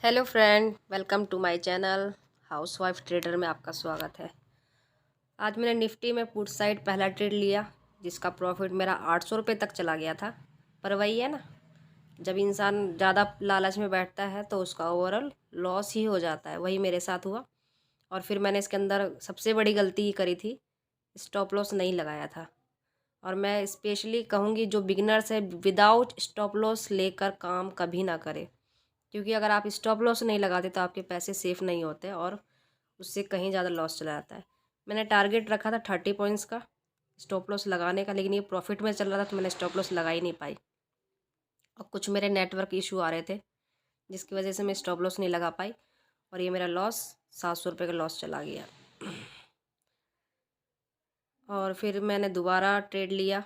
Hello friend, welcome to my channel housewife trader में आपका स्वागत है। आज मैंने निफ्टी में पुट साइड पहला ट्रेड लिया जिसका प्रॉफिट मेरा 800 रुपये तक चला गया था। पर वही है ना, जब इंसान ज़्यादा लालच में बैठता है तो उसका ओवरऑल लॉस ही हो जाता है। वही मेरे साथ हुआ और फिर मैंने इसके अंदर सबसे बड़ी गलती करी थी, स्टॉप लॉस नहीं लगाया था। और मैं स्पेशली कहूँगी जो बिगिनर्स है, विदाउट स्टॉप लॉस लेकर काम कभी ना करें, क्योंकि अगर आप स्टॉप लॉस नहीं लगाते तो आपके पैसे सेफ़ नहीं होते और उससे कहीं ज़्यादा लॉस चला जाता है। मैंने टारगेट रखा था 30 पॉइंट्स का स्टॉप लॉस लगाने का, लेकिन ये प्रॉफिट में चल रहा था तो मैंने स्टॉप लॉस लगा ही नहीं पाई। और कुछ मेरे नेटवर्क इशू आ रहे थे जिसकी वजह से मैं स्टॉप लॉस नहीं लगा पाई और ये मेरा लॉस 700 रुपये का लॉस चला गया। और फिर मैंने दोबारा ट्रेड लिया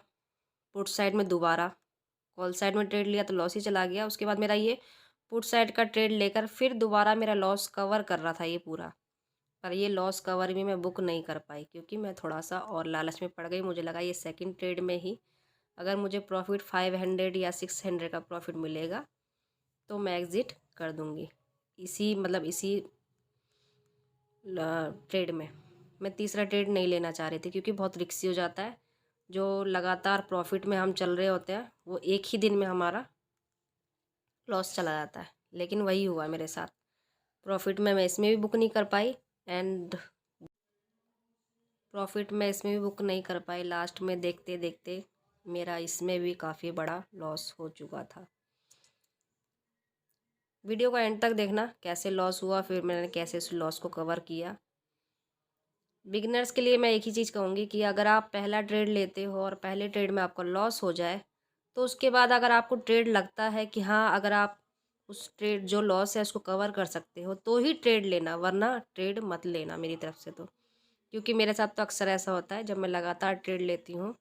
पुट साइड में, दोबारा कॉल साइड में ट्रेड लिया तो लॉस ही चला गया। उसके बाद मेरा ये पुट साइड का ट्रेड लेकर फिर दोबारा मेरा लॉस कवर कर रहा था ये पूरा, पर ये लॉस कवर भी मैं बुक नहीं कर पाई क्योंकि मैं थोड़ा सा और लालच में पड़ गई। मुझे लगा ये सेकंड ट्रेड में ही अगर मुझे प्रॉफिट 500 या 600 का प्रॉफिट मिलेगा तो मैं एग्ज़िट कर दूंगी। इसी ट्रेड में मैं तीसरा ट्रेड नहीं लेना चाह रही थी क्योंकि बहुत रिस्की हो जाता है। जो लगातार प्रॉफिट में हम चल रहे होते हैं वो एक ही दिन में हमारा लॉस चला जाता है, लेकिन वही हुआ मेरे साथ। प्रॉफिट में मैं इसमें भी बुक नहीं कर पाई एंड प्रॉफिट मैं इसमें भी बुक नहीं कर पाई। लास्ट में देखते देखते मेरा इसमें भी काफ़ी बड़ा लॉस हो चुका था। वीडियो का एंड तक देखना कैसे लॉस हुआ, फिर मैंने कैसे उस लॉस को कवर किया। बिगिनर्स के लिए मैं एक ही चीज़ कहूँगी कि अगर आप पहला ट्रेड लेते हो और पहले ट्रेड में आपका लॉस हो जाए तो उसके बाद अगर आपको ट्रेड लगता है कि हाँ, अगर आप उस ट्रेड जो लॉस है उसको कवर कर सकते हो तो ही ट्रेड लेना, वरना ट्रेड मत लेना मेरी तरफ से तो। क्योंकि मेरे साथ तो अक्सर ऐसा होता है, जब मैं लगातार ट्रेड लेती हूँ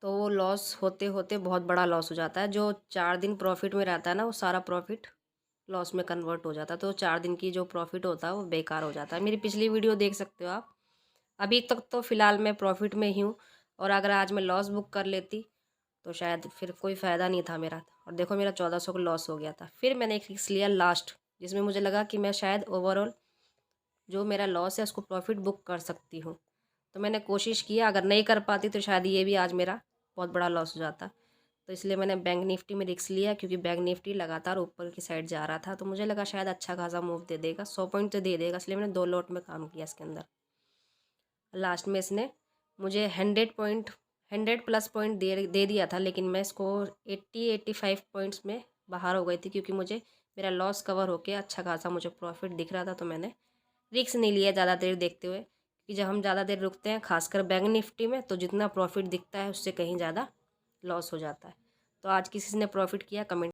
तो वो लॉस होते होते बहुत बड़ा लॉस हो जाता है। जो 4 दिन प्रॉफिट में रहता है ना, वो सारा प्रॉफिट लॉस में कन्वर्ट हो जाता है। तो 4 दिन की जो प्रॉफिट होता है वो बेकार हो जाता है। मेरी पिछली वीडियो देख सकते हो आप। अभी तक तो फ़िलहाल मैं प्रॉफिट में ही हूँ और अगर आज मैं लॉस बुक कर लेती तो शायद फिर कोई फ़ायदा नहीं था मेरा। और देखो मेरा 1400 का लॉस हो गया था। फिर मैंने एक रिस्क लिया लास्ट, जिसमें मुझे लगा कि मैं शायद ओवरऑल जो मेरा लॉस है उसको प्रॉफिट बुक कर सकती हूँ। तो मैंने कोशिश किया, अगर नहीं कर पाती तो शायद ये भी आज मेरा बहुत बड़ा लॉस हो जाता। तो इसलिए मैंने बैंक निफ्टी में रिस्क लिया, क्योंकि बैंक निफ्टी लगातार ऊपर की साइड जा रहा था तो मुझे लगा शायद अच्छा खासा मूव दे देगा, 100 पॉइंट तो दे देगा। इसलिए मैंने 2 लॉट में काम किया इसके अंदर। लास्ट में इसने मुझे 100 प्लस पॉइंट दे दिया था, लेकिन मैं इसको 85 पॉइंट्स में बाहर हो गई थी क्योंकि मुझे मेरा लॉस कवर होके अच्छा खासा मुझे प्रॉफिट दिख रहा था। तो मैंने रिस्क नहीं लिया ज़्यादा देर देखते हुए, कि जब हम ज़्यादा देर रुकते हैं खासकर बैंक निफ्टी में तो जितना प्रॉफिट दिखता है उससे कहीं ज़्यादा लॉस हो जाता है। तो आज किसी ने प्रॉफिट किया कमेंट